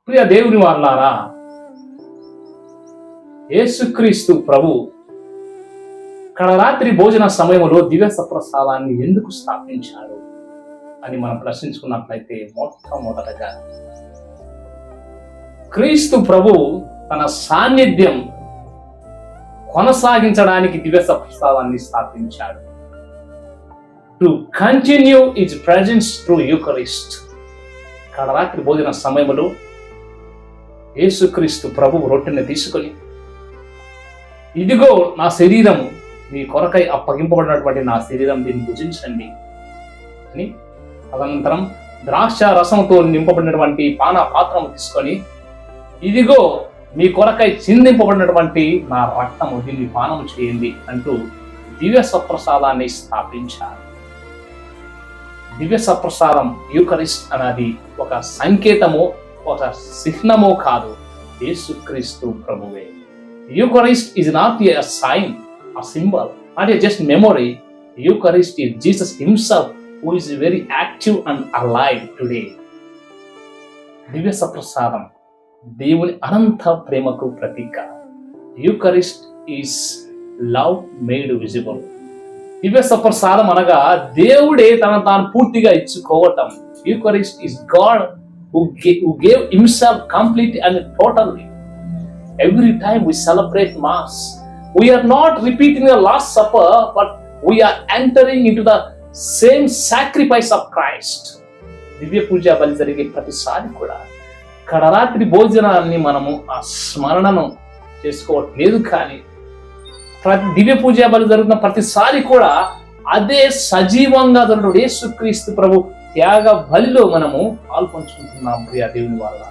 ప్రియ దేవుని వాళ్ళారా, యేసుక్రీస్తు ప్రభు కడరాత్రి భోజన సమయంలో దివ్య సప్రసాదాన్ని ఎందుకు స్థాపించాడు అని మనం ప్రశ్నించుకున్నట్లయితే, మొట్టమొదటగా క్రీస్తు ప్రభు తన సాన్నిధ్యం కొనసాగించడానికి దివ్య సప్రసాదాన్ని స్థాపించాడు. To continue its presence through Eucharist. కడరాత్రి భోజన సమయంలో యేసుక్రీస్తు ప్రభు రొట్టెని తీసుకొని, ఇదిగో నా శరీరము, మీ కొరకై అప్పగింపబడినటువంటి నా శరీరం, దీన్ని భుజించండి అని, తదనంతరం ద్రాక్ష రసంతో నింపబడినటువంటి పాన పాత్రము తీసుకొని, ఇదిగో మీ కొరకై చిందింపబడినటువంటి నా రక్తము, దీన్ని పానము చేయండి అంటూ దివ్య సప్రసాదాన్ని స్థాపించారు. దివ్య సప్రసాదం యూకరిస్ట్ అనేది ఒక సంకేతము, ఒక చిహ్నము కాదు, యేసుక్రీస్తు ప్రభువే. Eucharist is not a sign, a symbol, not just memory. Eucharist is Jesus himself, who is very active and alive today. దివ్య సప్రసాదం దేవుని అనంత ప్రేమకు ప్రతీక. Eucharist is love made visible. దివ్య సప్రసాదం అనగా దేవుడే తనను తాను పూర్తిగా ఇచ్చుకోవటం. Eucharist is God who gave himself complete and totally. Every time we celebrate Mass, we are not repeating the Last Supper, but we are entering into the same sacrifice of Christ. దివ్య పూజ బలి జరిగే ప్రతిసారి కూడా కడరాత్రి భోజనాన్ని మనము ఆ స్మరణను చేసుకోవట్లేదు, కానీ దివ్య పూజ బలి జరుగుతున్న ప్రతిసారి కూడా అదే సజీవంగా జరుగుతున్న యేసుక్రీస్తు ప్రభు త్యాగ బలిలో మనము పాల్పంచుకుంటున్నాం. ప్రియ దేవుని వాళ్ళ